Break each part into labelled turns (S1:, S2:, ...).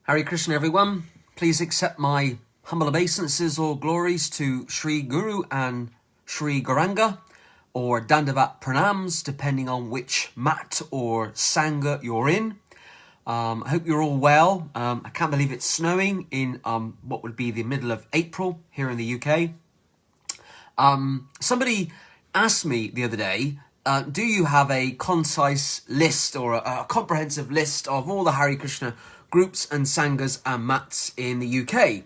S1: Hare Krishna, everyone. Please accept my humble obeisances or glories to Sri Guru and Sri Gauranga, or Dandavat Pranams, depending on which mat or sangha you're in. I hope you're all well. I can't believe it's snowing in what would be the middle of April here in the UK. Somebody asked me the other day, do you have a concise list or a comprehensive list of all the Hare Krishna groups and sanghas and mats in the UK?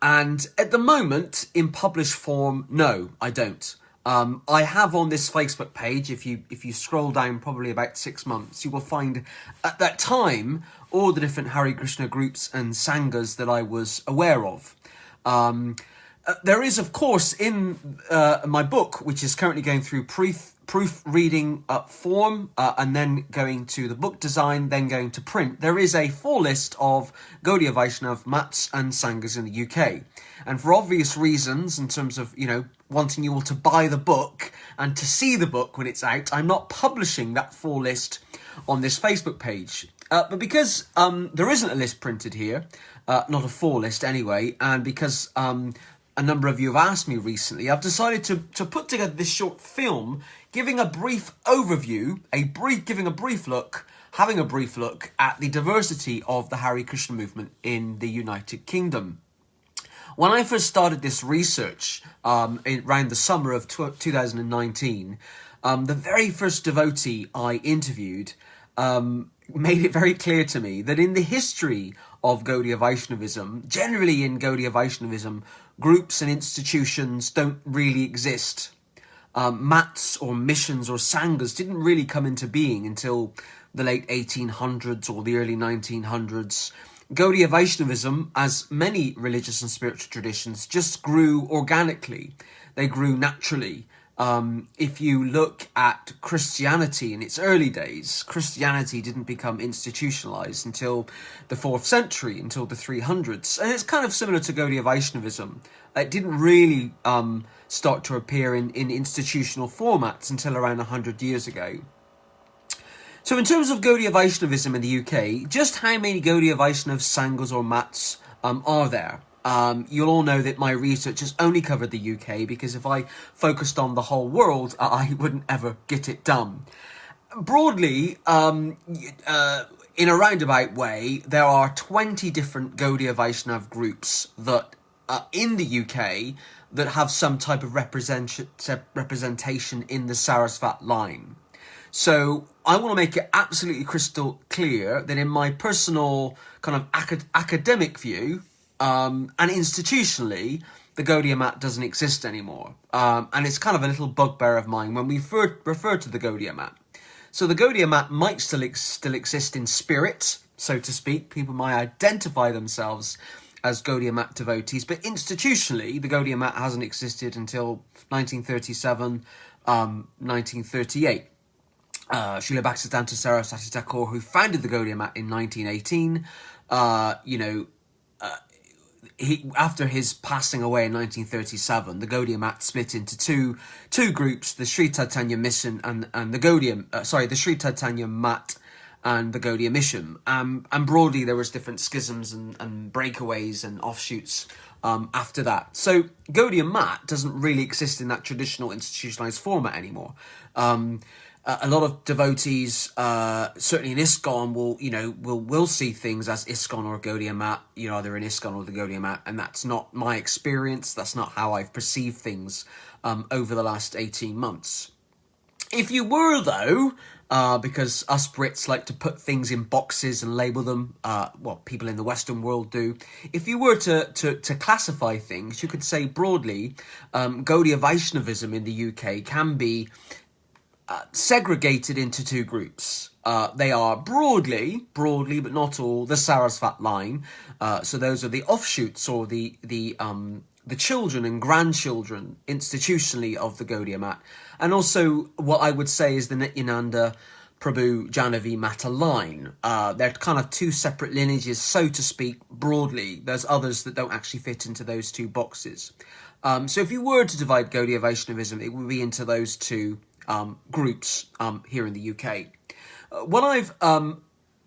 S1: And at the moment, in published form, no, I don't. I have on this Facebook page, if you scroll down probably about 6 months, you will find at that time all the different Hare Krishna groups and sanghas that I was aware of. There is, of course, in my book, which is currently going through proofreading form, and then going to the book design, then going to print, there is a full list of Gaudiya Vaishnav mats and sanghas in the UK. And for obvious reasons, in terms of, wanting you all to buy the book and to see the book when it's out, I'm not publishing that full list on this Facebook page. But because there isn't a list printed here, not a full list anyway, and because a number of you have asked me recently, I've decided to put together this short film giving a brief overview, having a brief look at the diversity of the Hare Krishna movement in the United Kingdom. When I first started this research around the summer of 2019, the very first devotee I interviewed made it very clear to me that in the history of Gaudiya Vaishnavism, generally in Gaudiya Vaishnavism, groups and institutions don't really exist. Mats or missions or sanghas didn't really come into being until the late 1800s or the early 1900s. Gaudiya Vaishnavism, as many religious and spiritual traditions, just grew organically. They grew naturally. If you look at Christianity in its early days, Christianity didn't become institutionalized until the 4th century, until the 300s. And it's kind of similar to Gaudiya Vaishnavism. It didn't really start to appear in institutional formats until around 100 years ago. So in terms of Gaudiya Vaishnavism in the UK, just how many Gaudiya Vaishnav sanghas or mats are there? You'll all know that my research has only covered the UK, because if I focused on the whole world, I wouldn't ever get it done. Broadly, in a roundabout way, there are 20 different Gaudiya Vaishnav groups that in the UK that have some type of representation in the Sarasvat line. So I want to make it absolutely crystal clear that in my personal kind of academic view, and institutionally, the Gaudiya mat doesn't exist anymore. And it's kind of a little bugbear of mine when we refer to the Gaudiya mat. So the Gaudiya mat might still exist in spirit, so to speak. People might identify themselves as Gaudiya mat devotees, but institutionally, the Gaudiya mat hasn't existed until 1937, 1938. Srila Bhaktisiddhanta Saraswati Thakur, who founded the Gaudiya mat in 1918, after his passing away in 1937, the Gaudiya mat split into two groups: the Sri Chaitanya Mission and the Sri Chaitanya mat and the Gaudiya Mission. And broadly, there was different schisms and breakaways and offshoots after that. So Gaudiya mat doesn't really exist in that traditional institutionalized format anymore. A lot of devotees, certainly in ISKCON, will see things as ISKCON or Gaudiya mat, either in ISKCON or the Gaudiya mat, and that's not my experience. That's not how I've perceived things over the last 18 months. If you were, though, because us Brits like to put things in boxes and label them, people in the Western world do. If you were to classify things, you could say broadly, Gaudiya Vaishnavism in the UK can be segregated into two groups. They are broadly, but not all, the Sarasvat line. So those are the offshoots or the children and grandchildren institutionally of the Gaudiya mat. And also what I would say is the Nityananda Prabhu Janavi Mata line. They're kind of two separate lineages, so to speak, broadly. There's others that don't actually fit into those two boxes. So if you were to divide Gaudiya Vaishnavism, it would be into those two groups here in the UK. What I've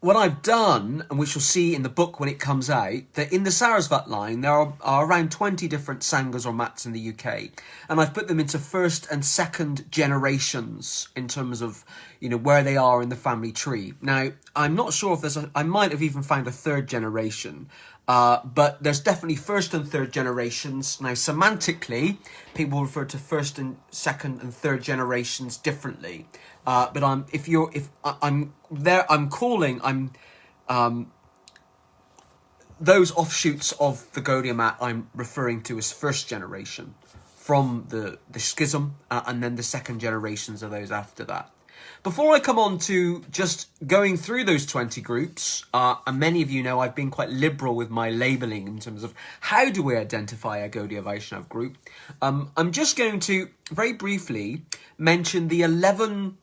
S1: what I've done, and which you'll see in the book when it comes out, that in the Sarasvat line, there are around 20 different Sangas or mats in the UK. And I've put them into first and second generations in terms of, where they are in the family tree. Now, I'm not sure if I might have even found a third generation. But there's definitely first and third generations. Now, semantically, people refer to first and second and third generations differently. But those offshoots of the Gaudiya mat I'm referring to as first generation from the schism, and then the second generations are those after that. Before I come on to just going through those 20 groups, and many of you know I've been quite liberal with my labelling in terms of how do we identify a Gaudiya Vaishnav group, I'm just going to very briefly mention the 11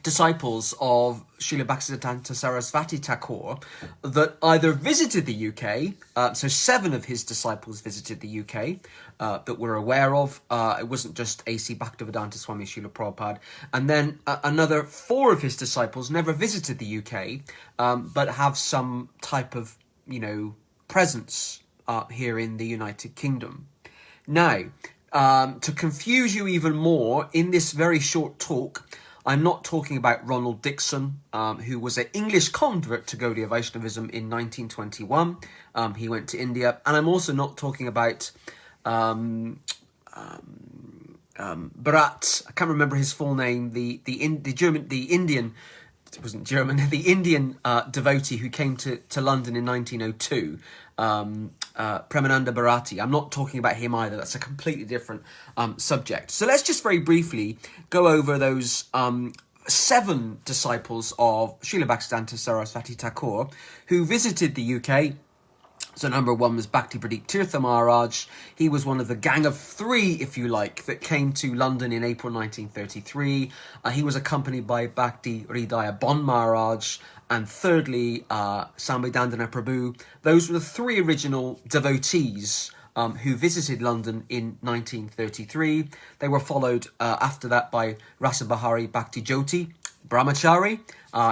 S1: disciples of Srila Bhaktisiddhanta Saraswati Thakur that either visited the UK, so 7 of his disciples visited the UK that we're aware of. It wasn't just A.C. Bhaktivedanta Swami Srila Prabhupada. And then another 4 of his disciples never visited the UK, but have some type of, presence here in the United Kingdom. Now, to confuse you even more, in this very short talk, I'm not talking about Ronald Dixon, who was an English convert to Gaudiya Vaishnavism in 1921. He went to India. And I'm also not talking about Bharat. I can't remember his full name. The Indian devotee who came to London in 1902. Premananda Bharati. I'm not talking about him either. That's a completely different subject. So let's just very briefly go over those 7 disciples of Srila Bhaktisiddhanta Saraswati Thakur who visited the UK. So number 1 was Bhakti Pradeep Tirtha Maharaj. He was one of the gang of 3, if you like, that came to London in April 1933. He was accompanied by Bhakti Hridaya Bon Maharaj. And thirdly, Sambhidandana Prabhu. Those were the 3 original devotees who visited London in 1933. They were followed after that by Rasabahari Bhakti Jyoti Brahmachari.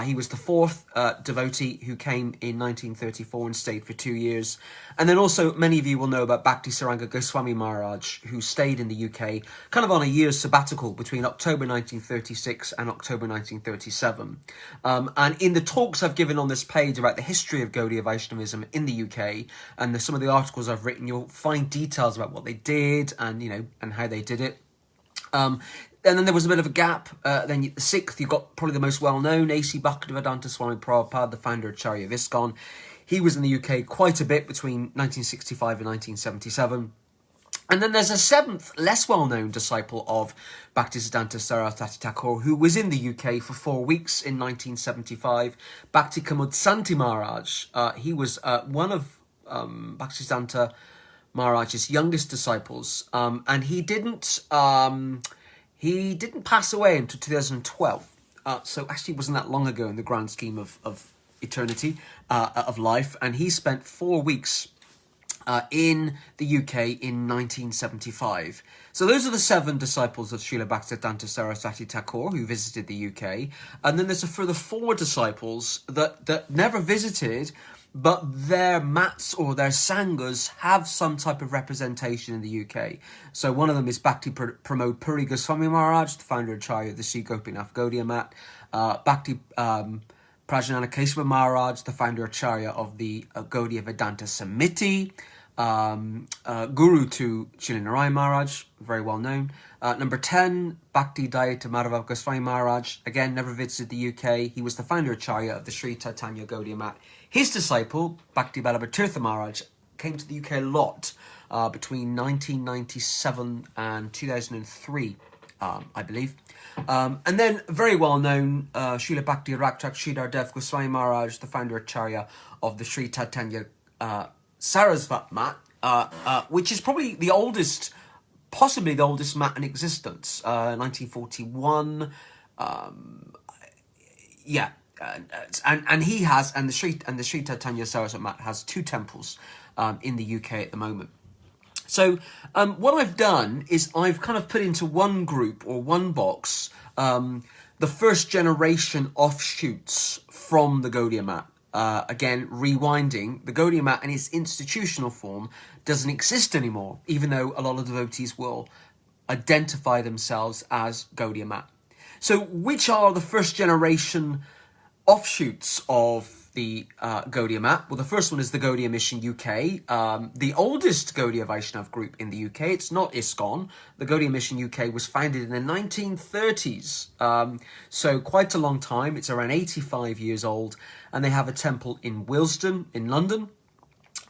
S1: He was the 4th devotee who came in 1934 and stayed for 2 years. And then also many of you will know about Bhakti Saranga Goswami Maharaj, who stayed in the UK kind of on a year's sabbatical between October 1936 and October 1937. And in the talks I've given on this page about the history of Gaudiya Vaishnavism in the UK and some of the articles I've written, you'll find details about what they did and, and how they did it. And then there was a bit of a gap. Then the 6th, you got probably the most well-known, A.C. Bhaktivedanta Swami Prabhupada, the founder of Charya Viscon. He was in the UK quite a bit between 1965 and 1977. And then there's a 7th, less well-known disciple of Bhaktisiddhanta Saraswati Thakur, who was in the UK for 4 weeks in 1975, Bhakti Kamud Santi Maharaj. He was one of Bhaktisiddhanta Maharaj's youngest disciples, and he didn't pass away until 2012. So actually it wasn't that long ago in the grand scheme of eternity, of life. And he spent 4 weeks in the UK in 1975. So those are the 7 disciples of Srila Bhaktisiddhanta Saraswati Thakur who visited the UK. And then there's a further 4 disciples that never visited, but their mats or their sangas have some type of representation in the UK. So one of them is Bhakti Pramod Puri Goswami Maharaj, the founder of Charya, the Sri Gopinath Gaudiya mat. Bhakti Prajanana Keshava Maharaj, the founder of Charya of the Gaudiya Vedanta Samiti. Guru to Srila Narayan Maharaj, very well known. Number 10, Bhakti Dayita Madhava Goswami Maharaj, again, never visited the UK. He was the founder of Charya of the Sri Chaitanya Gaudiya mat. His disciple, Bhakti Vallabha Tirtha Maharaj, came to the UK a lot between 1997 and 2003, I believe. And then, very well known, Srila Bhakti Rakshak Sridhar Dev Goswami Maharaj, the founder of Charya of the Sri Chaitanya Sarasvat mat, which is probably the oldest, possibly the oldest mat in existence, 1941. And he has, and the Sri Chaitanya Saraswat mat has 2 temples in the UK at the moment. So what I've done is I've kind of put into one group or one box the first generation offshoots from the Gaudiya mat. again, rewinding, the Gaudiya Mat in its institutional form doesn't exist anymore, even though a lot of devotees will identify themselves as Gaudiya Mat. So which are the first generation offshoots of the Gaudiya Mat? Well, the first one is the Gaudiya Mission UK, the oldest Gaudiya Vaishnav group in the UK. It's not ISKCON. The Gaudiya Mission UK was founded in the 1930s, so quite a long time. It's around 85 years old, and they have a temple in Willesden in London.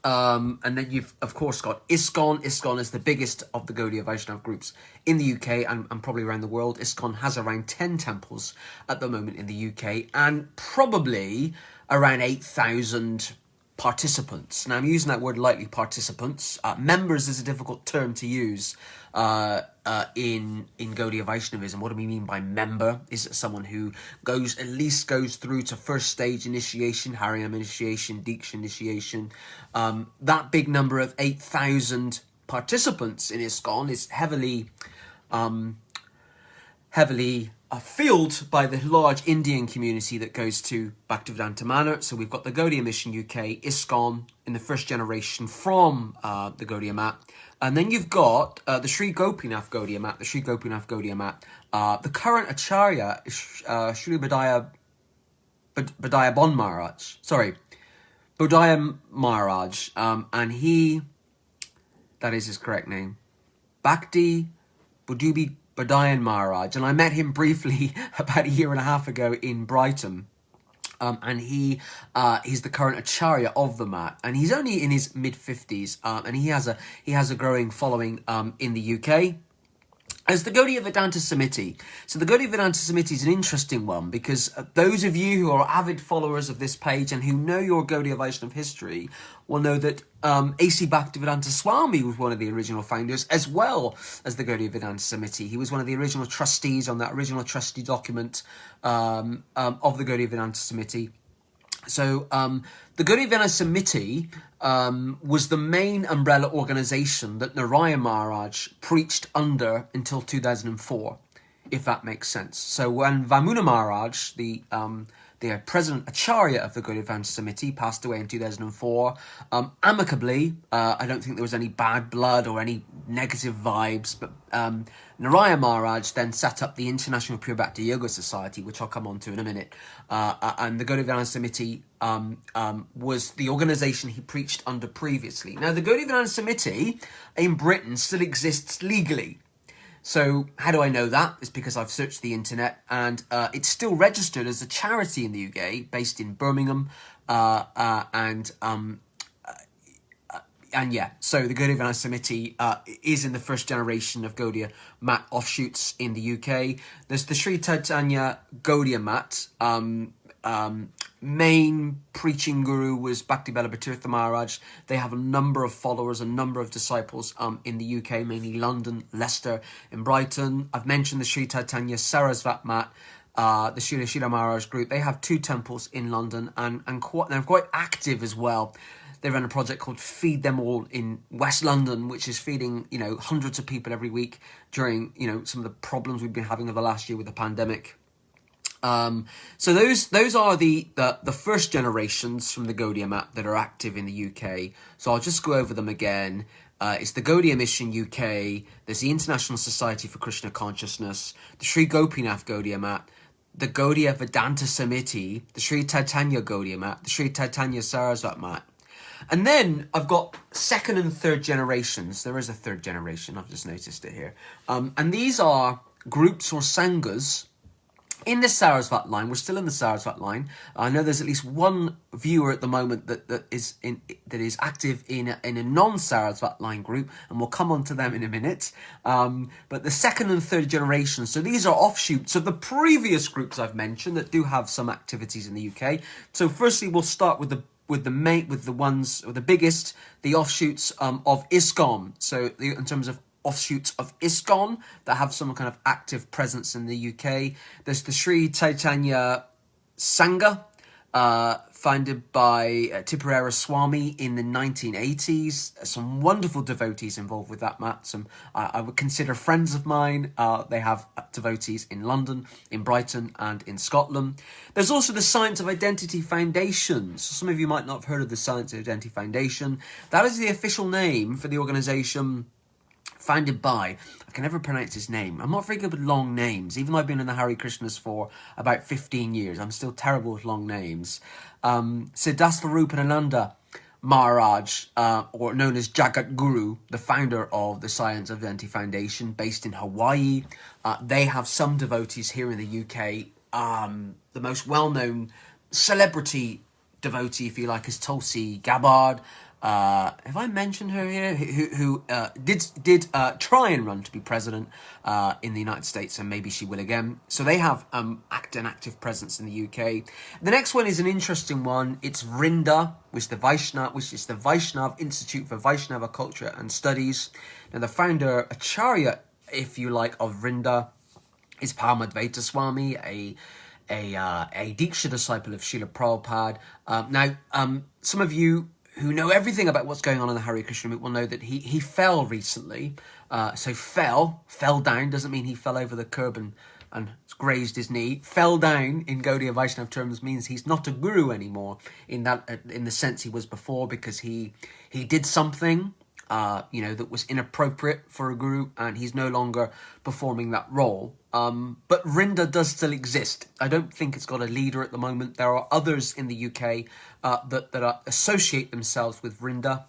S1: And then you've, of course, got ISKCON. ISKCON is the biggest of the Gaudiya Vaishnav groups in the UK and probably around the world. ISKCON has around 10 temples at the moment in the UK and probably around 8,000 participants. Now, I'm using that word lightly, participants. Members is a difficult term to use in Gaudiya Vaishnavism. What do we mean by member? Is it someone who at least goes through to first stage initiation, Harinam initiation, Diksha initiation? That big number of 8,000 participants in ISKCON is heavily fueled by the large Indian community that goes to Bhaktivedanta Manor. So we've got the Gaudiya Mission UK, ISKCON in the first generation from the Gaudiya Mat. And then you've got the Sri Gopinath Gaudiya Mat, the current Acharya, Sri Bodhaya Bon Maharaj. Sorry, Bodhaya Maharaj. And that is his correct name, Bhakti Budubi Badayan Maharaj, and I met him briefly about a year and a half ago in Brighton, and he's the current Acharya of the Mat, and he's only in his mid-50s, and he has a growing following in the UK. As the Gaudiya Vedanta Samiti. So the Gaudiya Vedanta Samiti is an interesting one because those of you who are avid followers of this page and who know your Gaudiya Vaishnava history will know that A.C. Bhaktivedanta Swami was one of the original founders as well as the Gaudiya Vedanta Samiti. He was one of the original trustees on that original trustee document of the Gaudiya Vedanta Samiti. So the Gaudiya Vedanta Samiti was the main umbrella organization that Narayan Maharaj preached under until 2004, if that makes sense. So when Vamuna Maharaj, the president Acharya of the Gaudiya Vedanta Samiti, passed away in 2004, amicably, I don't think there was any bad blood or any negative vibes, but Narayan Maharaj then set up the International Pure Bhakti Yoga Society, which I'll come on to in a minute. And the Gaudiya Vedanta Samiti was the organization he preached under previously. Now, the Gaudiya Vedanta Samiti in Britain still exists legally. So how do I know that? It's because I've searched the internet, and it's still registered as a charity in the UK, based in Birmingham, and yeah, so the Gaudiya Vedanta Samiti is in the first generation of Gaudiya Mat offshoots in the UK. There's the Sri Chaitanya Gaudiya Mat. Main preaching guru was Bhakti Bellabha Maharaj. They have a number of followers, a number of disciples in the UK, mainly London, Leicester, and Brighton. I've mentioned the Sri Chaitanya Sarasvat Mat, the Srila Shira Maharaj group. They have 2 temples in London and they're quite active as well. They run a project called Feed Them All in West London, which is feeding, hundreds of people every week during, some of the problems we've been having over the last year with the pandemic. So those are the first generations from the Gaudiya Mat that are active in the UK. So I'll just go over them again. It's the Gaudiya Mission UK, there's the International Society for Krishna Consciousness, the Sri Gopinath Gaudiya Mat, the Gaudiya Vedanta Samiti, the Sri Chaitanya Gaudiya Mat, the Sri Chaitanya Sarasvat Mat. And then I've got second and third generations. There is a third generation, I've just noticed it here. And these are groups or sanghas in the Sarasvat line. We're still in the Sarasvat line. I know there's at least one viewer at the moment that is active in a non-Sarasvat line group, and we'll come on to them in a minute. But the second and third generation, so these are offshoots of the previous groups I've mentioned that do have some activities in the UK. So firstly, we'll start with the biggest, the offshoots of ISKCON. So in terms of offshoots of ISKCON that have some kind of active presence in the UK, there's the Sri Chaitanya Sangha, founded by Tipurera Swami in the 1980s. Some wonderful devotees involved with that, Matt. Some I would consider friends of mine. They have devotees in London, in Brighton, and in Scotland. There's also the Science of Identity Foundation. So some of you might not have heard of the Science of Identity Foundation. That is the official name for the organisation founded by, I can never pronounce his name. I'm not very good with long names. Even though I've been in the Hare Krishnas for about 15 years, I'm still terrible with long names. Siddhasvarupananda Maharaj, or known as Jagat Guru, the founder of the Science of Identity Foundation, based in Hawaii. They have some devotees here in the UK. The most well-known celebrity devotee, if you like, is Tulsi Gabbard. Have I mentioned her here? Who did try and run to be president in the United States, and maybe she will again. So they have an active presence in the UK. The next one is an interesting one. It's Vrinda, which is the Vaishnav Institute for Vaishnava Culture and Studies. Now the founder, Acharya, if you like, of Vrinda is Paramadvaita Swami, a Diksha disciple of Srila Prabhupada. Some of you who know everything about what's going on in the Hare Krishna movement will know that he fell recently. So fell down, doesn't mean he fell over the curb and grazed his knee. Fell down in Gaudiya Vaishnav terms means he's not a guru anymore in the sense he was before, because he did something that was inappropriate for a guru, and he's no longer performing that role. But Vrinda does still exist. I don't think it's got a leader at the moment. There are others in the UK that associate themselves with Vrinda,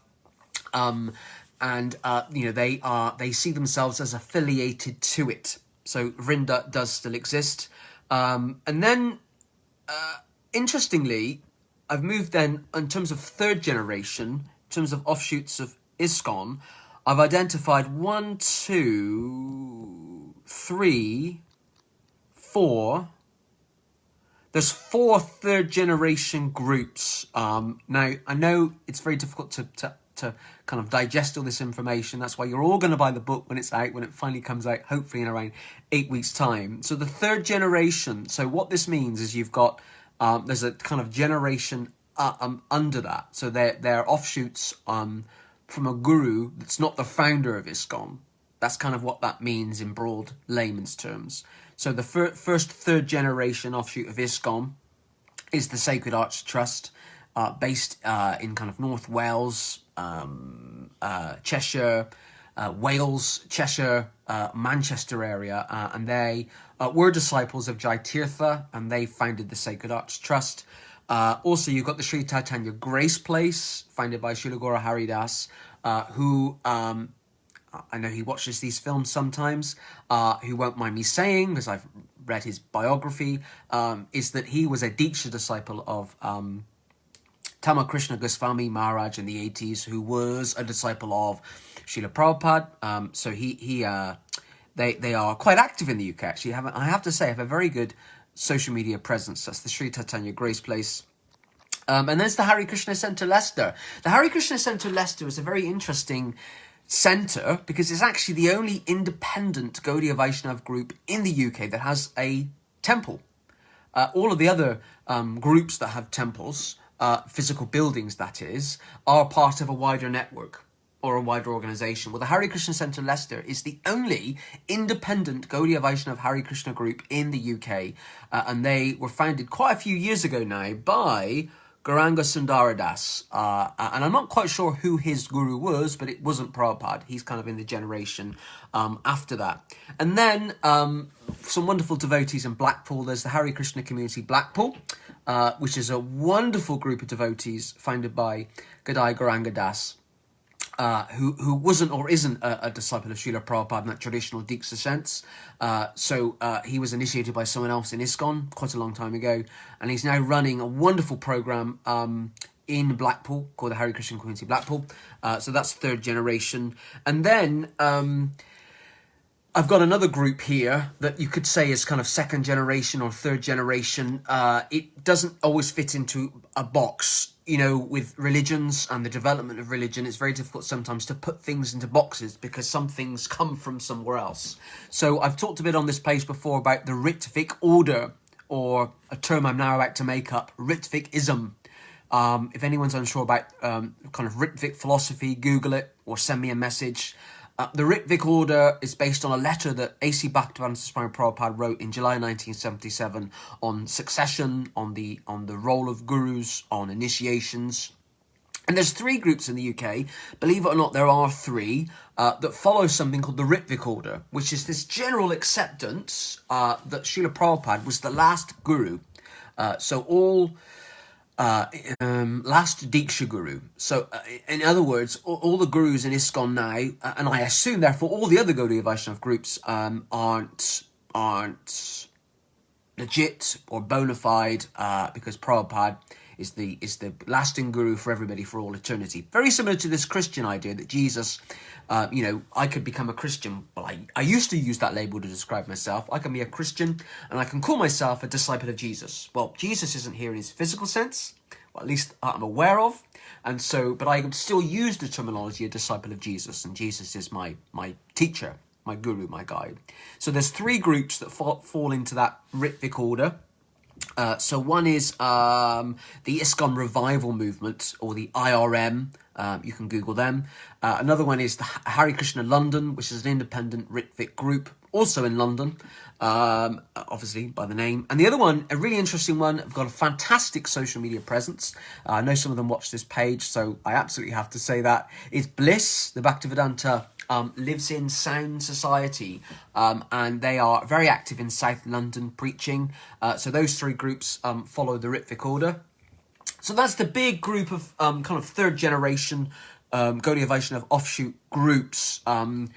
S1: they see themselves as affiliated to it. So Vrinda does still exist. And then, interestingly, I've moved then in terms of third generation, in terms of offshoots of ISKCON, I've identified 1, 2, 3, 4. There's 4 third generation groups. Now, I know it's very difficult to kind of digest all this information. That's why you're all going to buy the book when it's out, when it finally comes out, hopefully in around 8 weeks' time. So the third generation, so what this means is you've got, there's a kind of generation under that. So they're offshoots from a guru that's not the founder of ISKCON. That's kind of what that means in broad layman's terms. So the first third generation offshoot of ISKCON is the Sacred Arts Trust, based in kind of North Wales, Cheshire, Wales, Cheshire, Manchester area, and they were disciples of Jai Tirtha, and they founded the Sacred Arts Trust. Also, you've got the Sri Chaitanya Grace Place, founded by Srila Gaura Haridas, who, I know he watches these films sometimes, who won't mind me saying, because I've read his biography, is that he was a Diksha disciple of Tamakrishna Goswami Maharaj in the 80s, who was a disciple of Srila Prabhupada. So they are quite active in the UK, actually. I have to say, have a very good social media presence. That's the Sri Chaitanya Grace Place. And there's the Hare Krishna Centre Leicester. The Hare Krishna Centre Leicester is a very interesting centre because it's actually the only independent Gaudiya Vaishnav group in the UK that has a temple. All of the other groups that have temples, physical buildings that is, are part of a wider network or a wider organisation. Well, the Hare Krishna Centre Leicester is the only independent Gaudiya Vaishnav Hare Krishna group in the UK, and they were founded quite a few years ago now by Gauranga Sundaradas, and I'm not quite sure who his guru was, but it wasn't Prabhupada. He's kind of in the generation after that. And then some wonderful devotees in Blackpool. There's the Hare Krishna Community Blackpool, which is a wonderful group of devotees founded by Gadai Gauranga Das, who wasn't or isn't a disciple of Srila Prabhupada in that traditional Diksha sense. So he was initiated by someone else in ISKCON quite a long time ago, and he's now running a wonderful program in Blackpool called the Hare Krishna Community Blackpool. So that's third generation. And then I've got another group here that you could say is kind of second generation or third generation. It doesn't always fit into a box. You know, with religions and the development of religion, it's very difficult sometimes to put things into boxes because some things come from somewhere else. So I've talked a bit on this page before about the Ritvik order or a term I'm now about to make up, Ritvikism. If anyone's unsure about kind of Ritvik philosophy, Google it or send me a message. The Ritvik order is based on a letter that A.C. Bhaktivedanta Swami Prabhupada wrote in July 1977 on succession, on the role of gurus, on initiations. And there's 3 groups in the UK, believe it or not, there are 3, that follow something called the Ritvik order, which is this general acceptance that Srila Prabhupada was the last guru. Last Diksha Guru. So, in other words, all the gurus in ISKCON now, and I assume therefore all the other Gaudiya Vaishnava groups aren't legit or bona fide, because Prabhupada is the lasting guru for everybody for all eternity. Very similar to this Christian idea that Jesus, I could become a Christian. Well, I used to use that label to describe myself. I can be a Christian and I can call myself a disciple of Jesus. Well, Jesus isn't here in his physical sense, well, at least I'm aware of. And so, but I would still use the terminology a disciple of Jesus, and Jesus is my teacher, my guru, my guide. So there's 3 groups that fall into that Ritvik order. So one is the ISKCON Revival Movement, or the IRM. You can Google them. Another one is the Hare Krishna London, which is an independent Ritvik group, also in London, obviously by the name. And the other one, a really interesting one, I've got a fantastic social media presence. I know some of them watch this page, so I absolutely have to say that, is Bliss, the Bhaktivedanta lives in Sound Society, and they are very active in South London preaching. So those 3 groups follow the Ritvik order. So that's the big group of kind of 3rd generation Gaudiya Vaishnava offshoot groups. They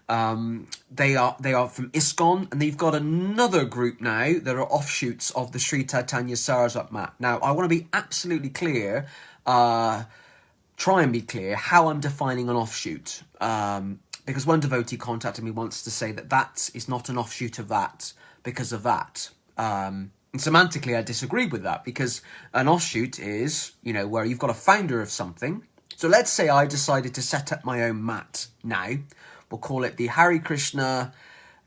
S1: are from ISKCON, and they've got another group now that are offshoots of the Sri Chaitanya Saraswat Mat. Now, I want to be absolutely clear, try and be clear how I'm defining an offshoot. Because one devotee contacted me once to say that is not an offshoot of that because of that. And semantically, I disagree with that, because an offshoot is, where you've got a founder of something. So let's say I decided to set up my own mat now. We'll call it the Hare Krishna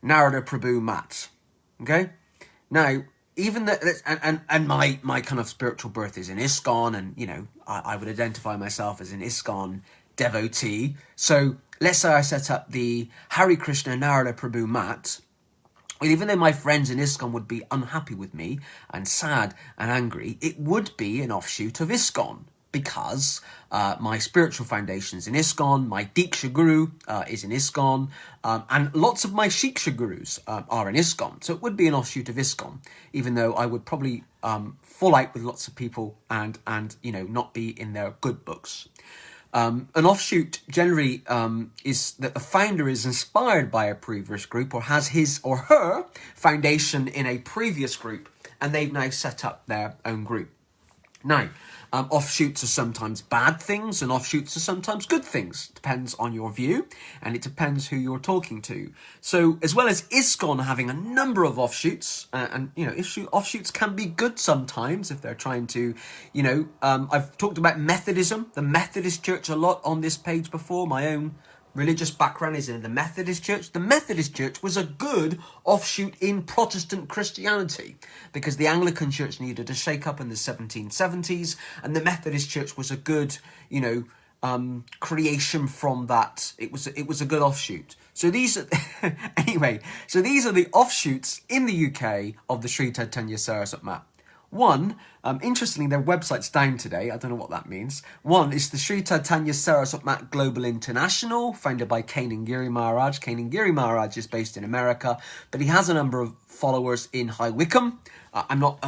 S1: Narada Prabhu mat. Okay? Now, even that, and my kind of spiritual birth is in ISKCON, and, I would identify myself as an ISKCON devotee. So let's say I set up the Hare Krishna Narada Prabhu mat. Well, even though my friends in ISKCON would be unhappy with me and sad and angry, it would be an offshoot of ISKCON, because my spiritual foundations in ISKCON, my Diksha Guru is in ISKCON, and lots of my Shiksha Gurus are in ISKCON. So it would be an offshoot of ISKCON, even though I would probably fall out with lots of people and not be in their good books. An offshoot generally is that the founder is inspired by a previous group, or has his or her foundation in a previous group, and they've now set up their own group. Now, offshoots are sometimes bad things, and offshoots are sometimes good things. Depends on your view, and it depends who you're talking to. So, as well as ISKCON having a number of offshoots, offshoots can be good sometimes if they're trying to, I've talked about Methodism, the Methodist Church a lot on this page before. My own religious background is in the Methodist Church. The Methodist Church was a good offshoot in Protestant Christianity, because the Anglican Church needed a shake-up in the 1770s, and the Methodist Church was a good, creation from that. It was a good offshoot. So these are these are the offshoots in the UK of the Sri Chaitanya Saraswat Mat. One, interestingly, their website's down today. I don't know what that means. One is the Sri Chaitanya Saraswat Mat Global International, founded by Kanan Giri Maharaj. Kanan Giri Maharaj is based in America, but he has a number of followers in High Wycombe. I'm not,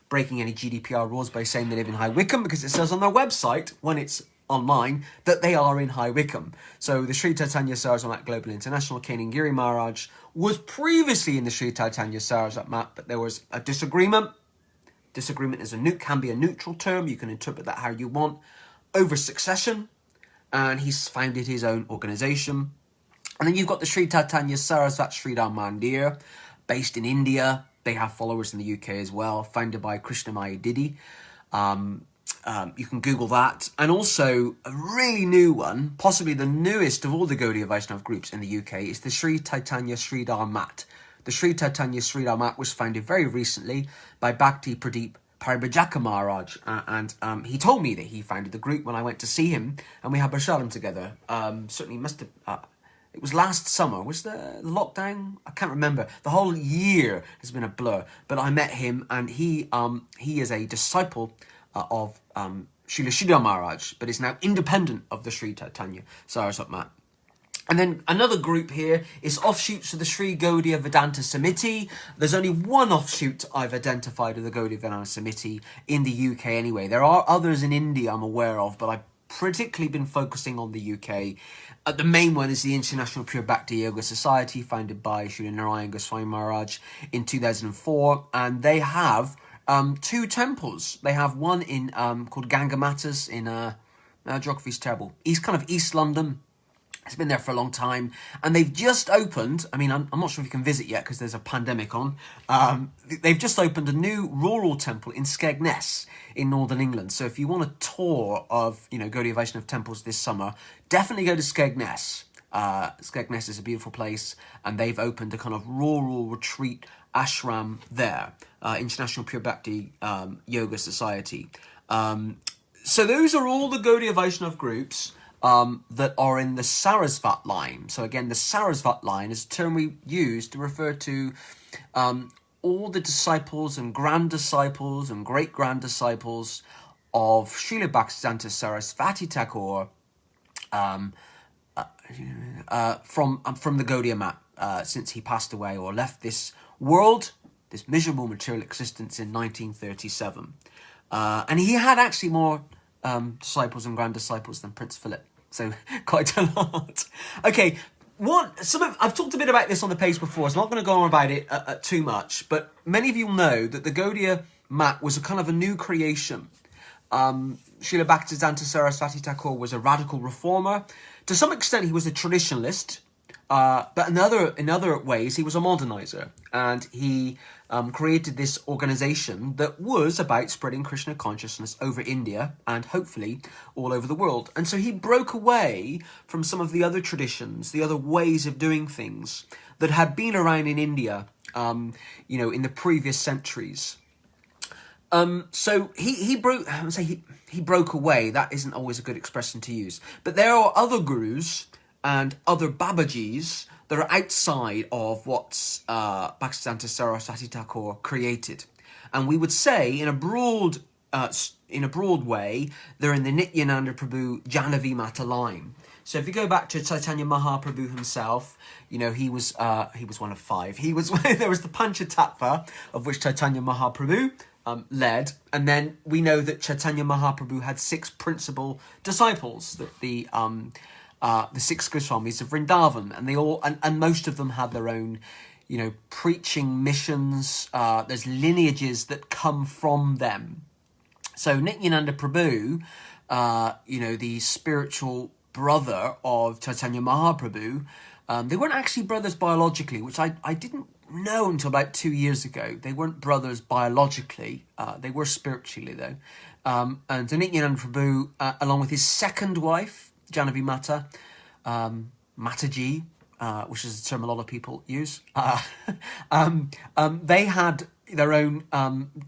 S1: breaking any GDPR rules by saying they live in High Wycombe, because it says on their website, when it's online, that they are in High Wycombe. So the Sri Chaitanya Saraswat Mat Global International, Kanan Giri Maharaj, was previously in the Sri Chaitanya Saraswat Mat, but there was a disagreement. Disagreement can be a neutral term. You can interpret that how you want. Over succession, and he's founded his own organisation. And then you've got the Sri Chaitanya Saraswat Sridhar Mandir, based in India. They have followers in the UK as well, founded by Krishnamaya Didi. You can Google that. And also, a really new one, possibly the newest of all the Gaudiya Vaishnava groups in the UK, is the Sri Chaitanya Sridhar Mat the Sri Chaitanya Sri Mat was founded very recently by Bhakti Pradeep Paribhajaka Maharaj, and he told me that he founded the group when I went to see him, and we had Basharam together. Certainly must have... it was last summer. Was the lockdown? I can't remember. The whole year has been a blur. But I met him, and he is a disciple of Srila Sridhar Maharaj, but is now independent of the Sri Chaitanya Saraswat Mat. And then another group here is offshoots of the Sri Gaudiya Vedanta Samiti. There's only one offshoot I've identified of the Gaudiya Vedanta Samiti in the UK anyway. There are others in India I'm aware of, but I've particularly been focusing on the UK. The main one is the International Pure Bhakti Yoga Society, founded by Srila Narayan Goswami Maharaj in 2004. And they have two temples. They have one in called Ganga Matas in... geography's terrible. East London. It's been there for a long time, and they've just opened, I mean, I'm not sure if you can visit yet because there's a pandemic on, they've just opened a new rural temple in Skegness in northern England. So if you want a tour of, Gaudiya Vaishnava temples this summer, definitely go to Skegness. Skegness is a beautiful place, and they've opened a kind of rural retreat ashram there, International Pure Bhakti Yoga Society. So those are all the Gaudiya Vaishnava groups that are in the Sarasvat line. So again, the Sarasvat line is a term we use to refer to all the disciples and grand disciples and great-grand disciples of Srila Bhaktisiddhanta Sarasvati Thakur from the Gaudiya Mat since he passed away or left this world, this miserable material existence in 1937. And he had actually more disciples and grand disciples than Prince Philip. So quite a lot. Okay, I've talked a bit about this on the page before, so I'm not going to go on about it too much, but many of you will know that the Gaudiya Mat was a kind of a new creation. Srila Bhaktisiddhanta Saraswati Thakur was a radical reformer. To some extent, he was a traditionalist, but in other ways, he was a modernizer, and he created this organization that was about spreading Krishna consciousness over India and hopefully all over the world. And so he broke away from some of the other traditions, the other ways of doing things that had been around in India, in the previous centuries. So he broke away. That isn't always a good expression to use, but there are other gurus and other Babajis that are outside of what Bhaktisiddhanta Saraswati Thakur created. And we would say, in a broad way, they're in the Nityananda Prabhu Janavi Mata line. So if you go back to Chaitanya Mahaprabhu himself, he was one of five. There was the Panchatattva, of which Chaitanya Mahaprabhu led, and then we know that Chaitanya Mahaprabhu had six principal disciples, that the six Goswamis of Vrindavan, and they all and most of them had their own, preaching missions. There's lineages that come from them. So Nityananda Prabhu, the spiritual brother of Chaitanya Mahaprabhu, they weren't actually brothers biologically, which I didn't know until about 2 years ago. They weren't brothers biologically. They were spiritually, though. And so Nityananda Prabhu, along with his second wife, Janavi Mata, Mataji, which is a term a lot of people use, they had their own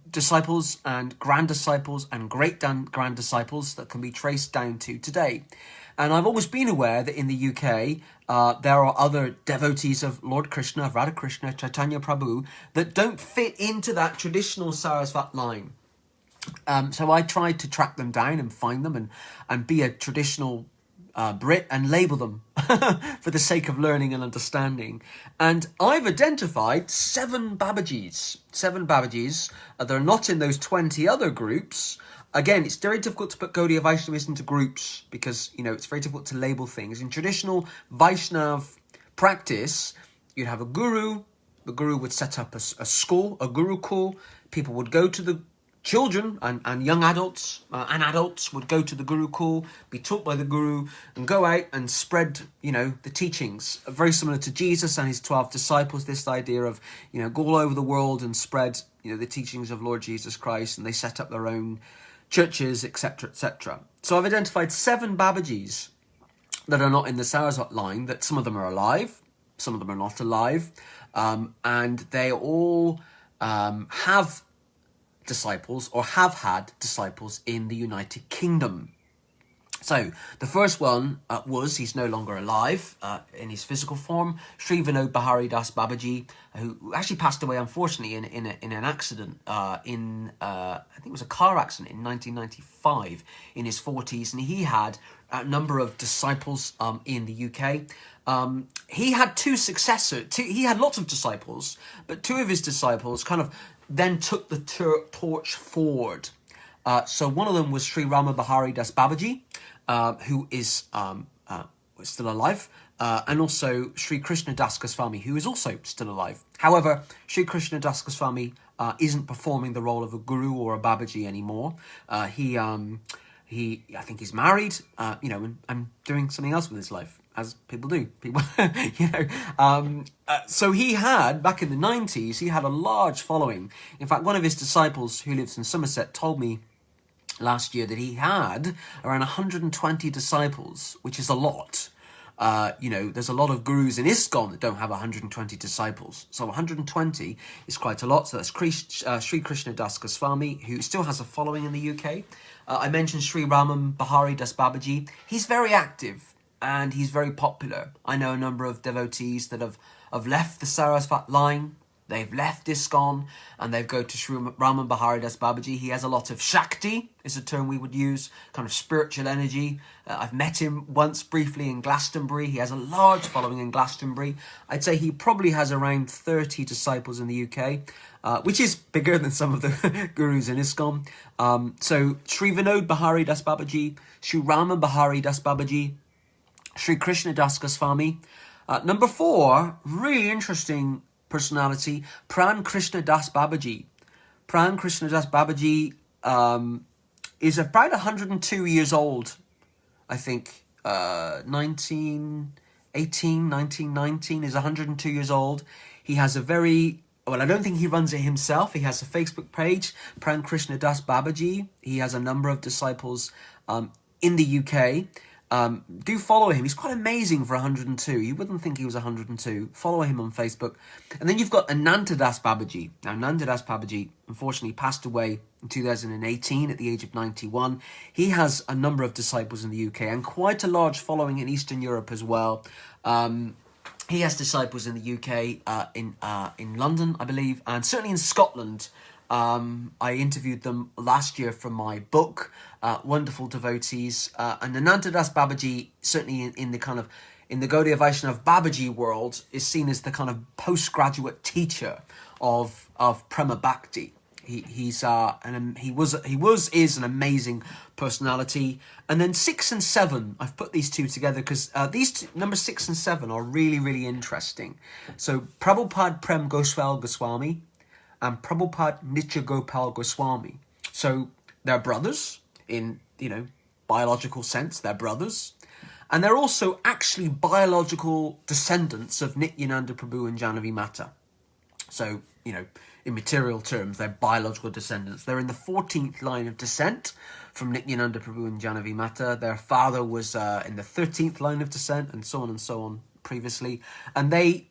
S1: disciples and grand disciples and great grand disciples that can be traced down to today. And I've always been aware that in the UK, there are other devotees of Lord Krishna, of Radha Krishna, Chaitanya Prabhu, that don't fit into that traditional Sarasvat line. So I tried to track them down and find them and be a traditional Brit and label them for the sake of learning and understanding. And I've identified 7 Babajis. 7 Babajis. They're not in those 20 other groups. Again, it's very difficult to put Gaudiya Vaishnavism into groups because, it's very difficult to label things. In traditional Vaishnav practice, you'd have a guru. The guru would set up a school, a gurukul. People would go to the children and young adults and adults would go to the gurukul, be taught by the guru, and go out and spread, the teachings. Very similar to Jesus and his 12 disciples, this idea of, go all over the world and spread, the teachings of Lord Jesus Christ, and they set up their own churches, etc., etc. So I've identified 7 Babajis that are not in the Saraswat line, that some of them are alive, some of them are not alive. and they all have disciples or have had disciples in the United Kingdom. So the first one he's no longer alive in his physical form, Sri Vinod Bahari Das Babaji, who actually passed away unfortunately in an accident I think it was a car accident in 1995 in his 40s, and he had a number of disciples in the UK. He had he had lots of disciples, but two of his disciples kind of then took the torch forward. So one of them was Sri Rama Bahari Das Babaji, who is still alive, and also Sri Krishna Das Goswami, who is also still alive. However, Sri Krishna Das Goswami isn't performing the role of a guru or a Babaji anymore. He I think he's married, and doing something else with his life, as people do. People, so he had, back in the 90s, he had a large following. In fact, one of his disciples who lives in Somerset told me last year that he had around 120 disciples, which is a lot. There's a lot of gurus in ISKCON that don't have 120 disciples. So 120 is quite a lot. So that's Sri Krishna Das Goswami, who still has a following in the UK. I mentioned Sri Raman Bahari Das Babaji. He's very active and he's very popular. I know a number of devotees that have left the Sarasvat line. They've left ISKCON and they've go to Sri Raman Bahari Das Babaji. He has a lot of Shakti, is a term we would use, kind of spiritual energy. I've met him once briefly in Glastonbury. He has a large following in Glastonbury. I'd say he probably has around 30 disciples in the UK, which is bigger than some of the gurus in ISKCON. So Sri Vinod Bahari Das Babaji, Sri Raman Bahari Das Babaji, Sri Krishna Das Goswami. Number 4, really interesting personality, Pran Krishna Das Babaji. Pran Krishna Das Babaji is about 102 years old, I think. 1919 is 102 years old. He has I don't think he runs it himself. He has a Facebook page, Pran Krishna Das Babaji. He has a number of disciples in the UK. Do follow him. He's quite amazing for 102. You wouldn't think he was 102. Follow him on Facebook. And then you've got Ananta Das Babaji. Now, Ananta Das Babaji, unfortunately, passed away in 2018 at the age of 91. He has a number of disciples in the UK and quite a large following in Eastern Europe as well. He has disciples in the UK, in London, I believe, and certainly in Scotland. I interviewed them last year for my book, wonderful devotees, and Ananta Das Babaji, certainly in the Gaudiya Vaishnava Babaji world, is seen as the kind of postgraduate teacher of Prema Bhakti. Is an amazing personality. And then 6 and 7, I've put these two together because these two, number 6 and 7, are really, really interesting. So Prabhupada Prem Goswal Goswami and Prabhupada Nitya Gopal Goswami. So they're brothers in, biological sense, they're brothers. And they're also actually biological descendants of Nityananda Prabhu and Jahnavi Mata. So, in material terms, they're biological descendants. They're in the 14th line of descent from Nityananda Prabhu and Jahnavi Mata. Their father was in the 13th line of descent, and so on previously. And they're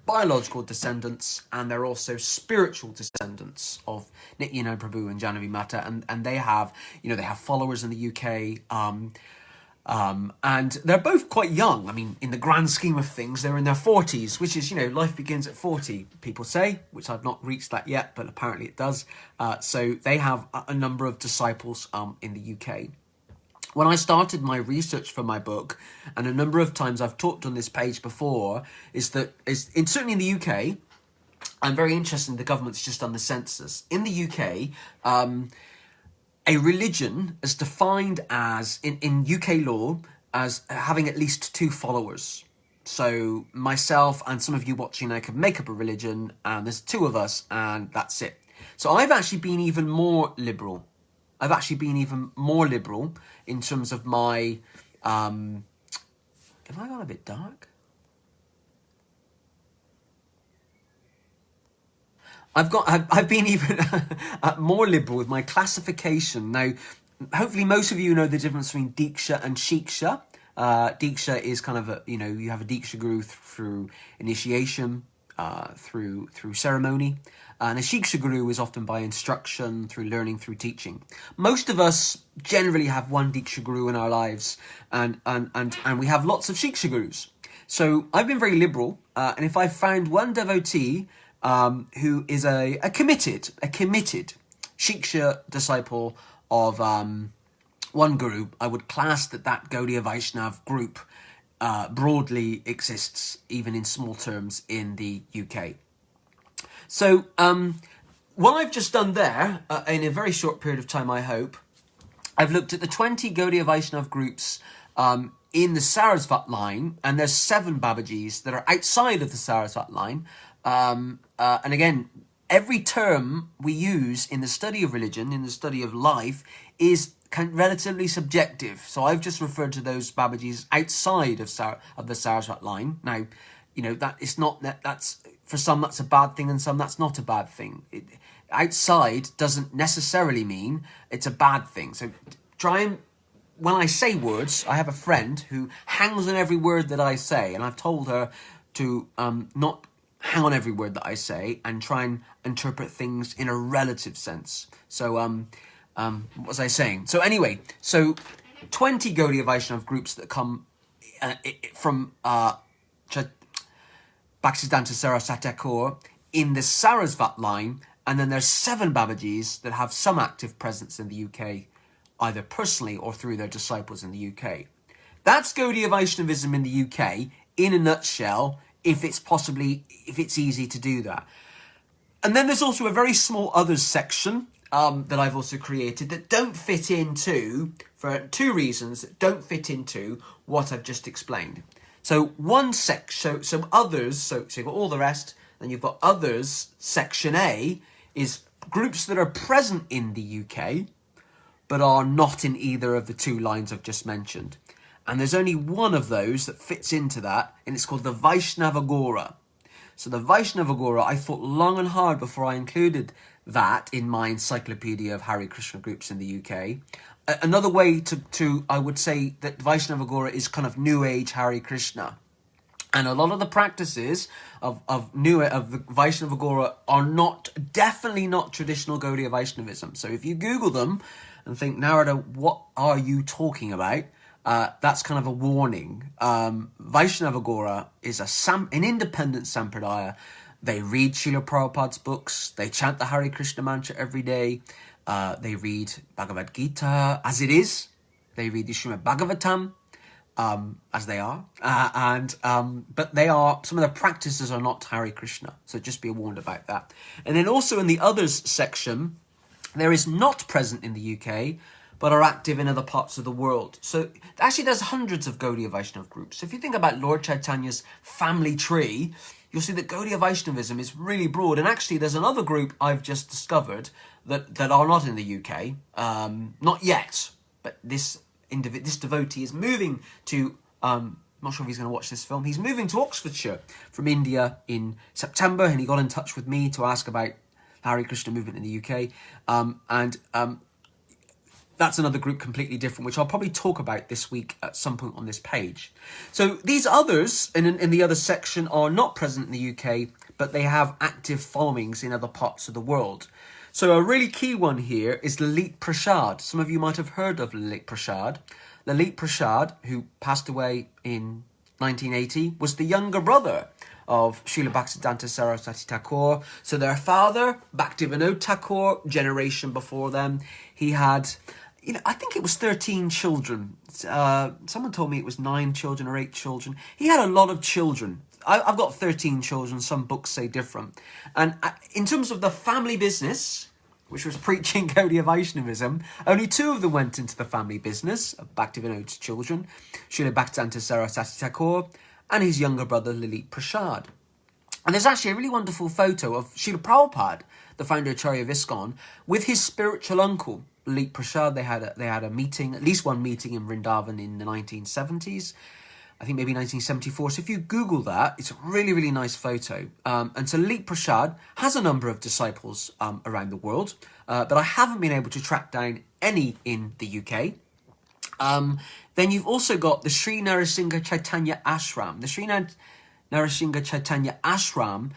S1: biological descendants, and they're also spiritual descendants of Nityananda Prabhu and Jahnavi Mata. And they have, they have followers in the UK. And they're both quite young. I mean, in the grand scheme of things, they're in their 40s, which is, life begins at 40, people say, which I've not reached that yet, but apparently it does. So they have a number of disciples in the UK. When I started my research for my book, and a number of times I've talked on this page before, certainly in the UK, I'm very interested in the government's just done the census. In the UK, a religion is defined as, in UK law, as having at least 2 followers. So myself and some of you watching, I could make up a religion, and there's 2 of us, and that's it. So I've actually been even more liberal. In terms of my... Have I gone a bit dark? I've been even more liberal with my classification. Now, hopefully most of you know the difference between Diksha and Shiksha. Diksha is kind of you have a Diksha guru through initiation, through ceremony. And a Shiksha Guru is often by instruction, through learning, through teaching. Most of us generally have one Diksha Guru in our lives, and we have lots of Shiksha Gurus. So I've been very liberal, and if I found one devotee who is a committed Shiksha disciple of one Guru, I would class that Gaudiya Vaishnav group broadly exists, even in small terms, in the UK. So what I've just done there, in a very short period of time, I hope, I've looked at the 20 Gaudiya Vaishnav groups in the Sarasvat line, and there's 7 Babajis that are outside of the Sarasvat line. And again, every term we use in the study of religion, in the study of life, is relatively subjective. So I've just referred to those Babajis outside of the Sarasvat line. Now, that it's not that's for some that's a bad thing, and some that's not a bad thing. Outside doesn't necessarily mean it's a bad thing. So when I say words, I have a friend who hangs on every word that I say, and I've told her to not hang on every word that I say and try and interpret things in a relative sense. So what was I saying? So anyway, 20 Gaudiya Vaishnav groups that come from Bhaktisiddhanta Saraswati Thakur in the Sarasvat line, and then there's 7 Babajis that have some active presence in the UK, either personally or through their disciples in the UK. That's Gaudiya Vaishnavism in the UK in a nutshell, if it's easy to do that. And then there's also a very small others section that I've also created that don't fit into, for 2 reasons, that don't fit into what I've just explained. So one section, so others, so you've got all the rest, then you've got others, section A, is groups that are present in the UK, but are not in either of the 2 lines I've just mentioned. And there's only one of those that fits into that, and it's called the Vaishnava Gora. So the Vaishnava Gora, I thought long and hard before I included that in my encyclopedia of Hare Krishna groups in the UK. Another way to I would say that Vaishnava Gora is kind of New Age Hare Krishna. And a lot of the practices of the Vaishnava Gora are definitely not traditional Gaudiya Vaishnavism. So if you Google them and think, Narada, what are you talking about? That's kind of a warning. Vaishnava Gora is an independent sampradaya. They read Srila Prabhupada's books. They chant the Hare Krishna mantra every day. They read Bhagavad Gita as it is. They read the Srimad Bhagavatam as they are. But they are, some of their practices are not Hare Krishna. So just be warned about that. And then also in the others section, there is not present in the UK, but are active in other parts of the world. So actually there's hundreds of Gaudiya Vaishnava groups. So if you think about Lord Chaitanya's family tree, you'll see that Gaudiya Vaishnavism is really broad. And actually there's another group I've just discovered that are not in the UK, not yet, but this devotee is moving to, I'm not sure if he's going to watch this film, he's moving to Oxfordshire from India in September, and he got in touch with me to ask about Hare Krishna movement in the UK, that's another group completely different, which I'll probably talk about this week at some point on this page. So these others in the other section are not present in the UK, but they have active followings in other parts of the world. So a really key one here is Lalit Prasad. Some of you might have heard of Lalit Prasad. Lalit Prasad, who passed away in 1980, was the younger brother of Srila Bhaktisiddhanta Saraswati Thakur. So their father, Bhaktivinoda Thakur, generation before them, he had, I think it was 13 children. Someone told me it was 9 children or 8 children. He had a lot of children. I've got 13 children. Some books say different. And in terms of the family business, which was preaching Gaudiya Vaishnavism, only 2 of them went into the family business of Bhaktivinoda's children, Srila Bhaktisiddhanta Saraswati Thakur and his younger brother Lalit Prasad. And there's actually a really wonderful photo of Srila Prabhupada, the founder of Acharya of ISKCON, with his spiritual uncle, Lalit Prasad. They had a meeting, at least one meeting in Vrindavan in the 1970s. I think maybe 1974. So if you Google that, it's a really, really nice photo. And so Lalit Prasad has a number of disciples around the world, but I haven't been able to track down any in the UK. Then you've also got the Sri Narasingha Chaitanya Ashram. The Sri Narasingha Chaitanya Ashram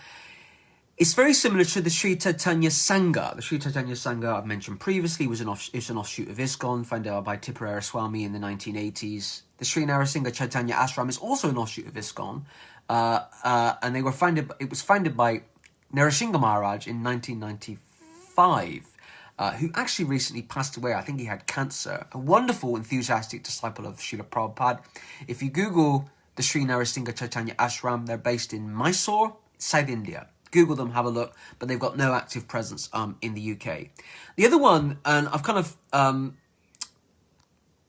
S1: is very similar to the Sri Chaitanya Sangha. The Sri Chaitanya Sangha I've mentioned previously is an offshoot of ISKCON, founded by Tipurara Swami in the 1980s. The Sri Narasingha Chaitanya Ashram is also an offshoot of ISKCON, and it was founded by Narasingha Maharaj in 1995, who actually recently passed away. I think he had cancer. A wonderful, enthusiastic disciple of Srila Prabhupada. If you Google the Sri Narasingha Chaitanya Ashram, they're based in Mysore, South India. Google them, have a look, but they've got no active presence in the UK. The other one, and I've kind of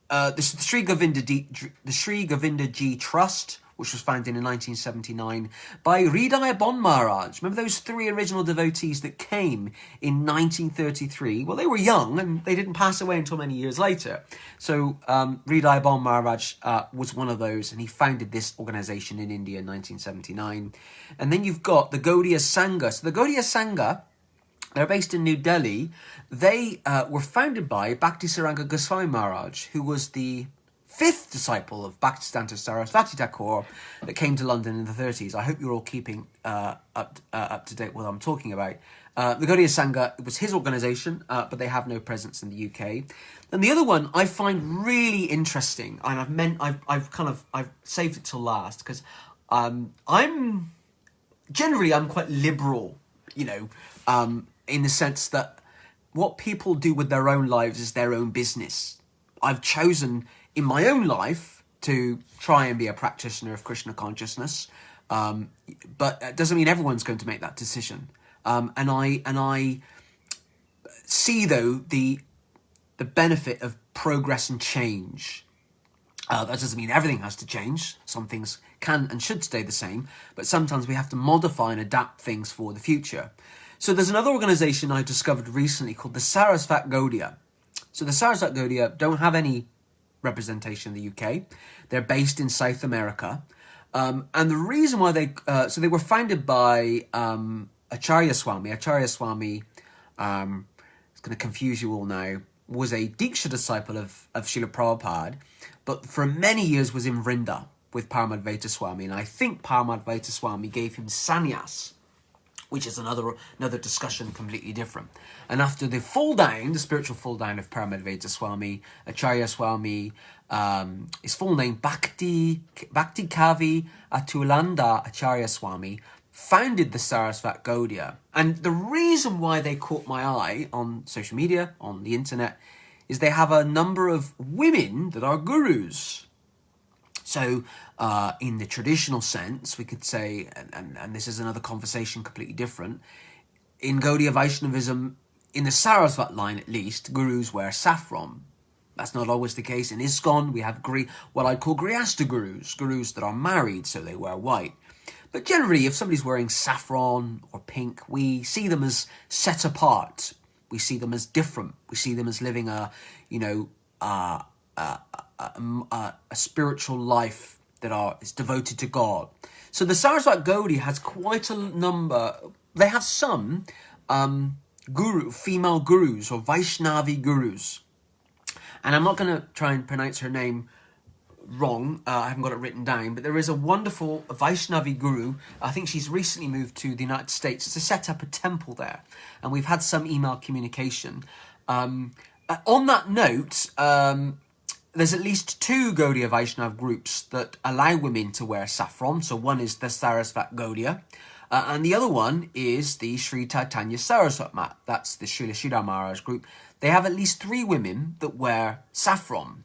S1: the Sri Govinda Ji Trust, which was founded in 1979 by Hridaya Bon Maharaj. Remember those three original devotees that came in 1933? Well, they were young and they didn't pass away until many years later. So Hridaya Bon Maharaj was one of those, and he founded this organization in India in 1979. And then you've got the Gaudiya Sangha. So the Gaudiya Sangha, they're based in New Delhi. They were founded by Bhaktisaranga Goswami Maharaj, who was the fifth disciple of Bhaktisiddhanta Saraswati Thakur that came to London in the 30s. I hope you're all keeping up to date what I'm talking about. The Gaudiya Sangha, it was his organisation, but they have no presence in the UK. And the other one I find really interesting, and I've saved it till last, because I'm quite liberal, in the sense that what people do with their own lives is their own business. I've chosen in my own life to try and be a practitioner of Krishna consciousness, but it doesn't mean everyone's going to make that decision. And I see, though, the benefit of progress and change. That doesn't mean everything has to change. Some things can and should stay the same, but sometimes we have to modify and adapt things for the future. So there's another organisation I discovered recently called the Sarasvat Gaudiya. So the Sarasvat Gaudiya don't have any representation in the UK. They're based in South America. And the reason why they were founded by Acharya Swami. Acharya Swami, it's going to confuse you all now, was a Diksha disciple of Srila Prabhupada, but for many years was in Vrinda with Paramadvaita Swami. And I think Paramadvaita Swami gave him sannyas, which is another discussion completely different. And after the spiritual fall down of Paramadvaita Swami, Acharya Swami, his full name, Bhakti Kavi Atulanda Acharya Swami, founded the Sarasvat Gaudiya. And the reason why they caught my eye on social media, on the internet, is they have a number of women that are gurus. So, in the traditional sense, we could say, and this is another conversation completely different, in Gaudiya Vaishnavism, in the Sarasvat line at least, gurus wear saffron. That's not always the case. In ISKCON, we have what I'd call Grihastha gurus that are married, so they wear white. But generally, if somebody's wearing saffron or pink, we see them as set apart. We see them as different. We see them as living a spiritual life that is devoted to God. So the Sarasvat Gaudiya has quite a number. They have some female gurus or Vaishnavi gurus. And I'm not going to try and pronounce her name wrong. I haven't got it written down. But there is a wonderful Vaishnavi guru. I think she's recently moved to the United States to set up a temple there. And we've had some email communication. On that note, there's at least two Gaudiya Vaishnava groups that allow women to wear saffron. So one is the Sarasvat Gaudiya, and the other one is the Sri Chaitanya Saraswat Mat. That's the Srila Sridhar Maharaj group. They have at least three women that wear saffron.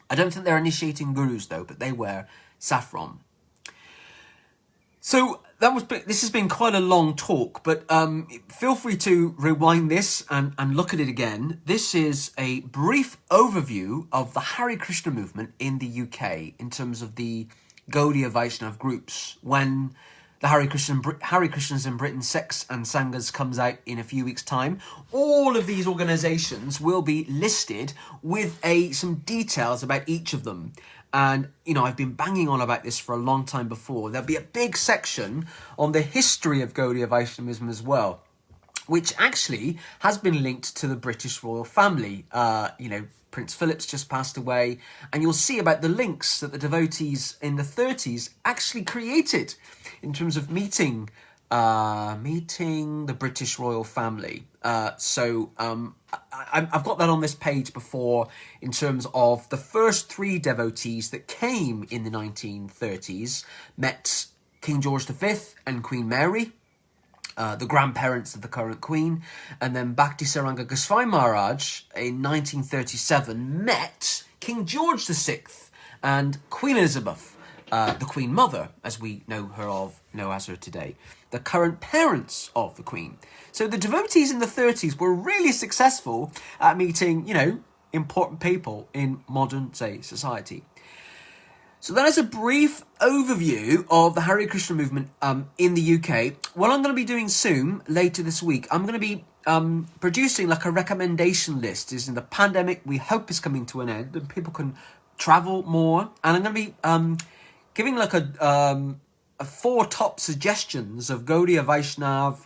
S1: I don't think they're initiating gurus though, but they wear saffron. So this has been quite a long talk, but feel free to rewind this and look at it again. This is a brief overview of the Hare Krishna movement in the UK in terms of the Gaudiya Vaishnava groups. When the Hare Krishnas in Britain, Sects and Sangas comes out in a few weeks' time, all of these organisations will be listed with some details about each of them. And, I've been banging on about this for a long time before. There'll be a big section on the history of Gaudiya Vaishnavism as well. which actually has been linked to the British royal family. Prince Philip's just passed away, and you'll see about the links that the devotees in the 30s actually created in terms of meeting the British royal family. I've got that on this page before in terms of the first 3 devotees that came in the 1930s met King George V and Queen Mary, the grandparents of the current Queen, and then Bhakti Saranga Goswami Maharaj in 1937 met King George VI and Queen Elizabeth, the Queen Mother, as we know as her today, the current parents of the Queen. So the devotees in the 30s were really successful at meeting, important people in modern, say, society. So that is a brief overview of the Hare Krishna movement in the UK. What I'm going to be doing soon, later this week, I'm going to be producing like a recommendation list. Is in the pandemic we hope is coming to an end and people can travel more. And I'm going to be giving like a 4 top suggestions of Gaudiya Vaishnav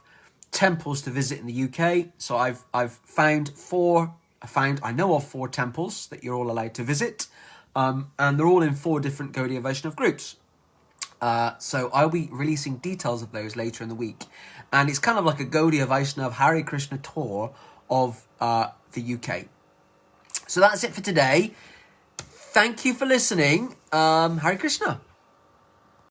S1: temples to visit in the UK. So I've found 4. I know of 4 temples that you're all allowed to visit. And they're all in 4 different Gaudiya Vaishnav groups. So I'll be releasing details of those later in the week. And it's kind of like a Gaudiya Vaishnav Hare Krishna tour of the UK. So that's it for today. Thank you for listening. Hare Krishna.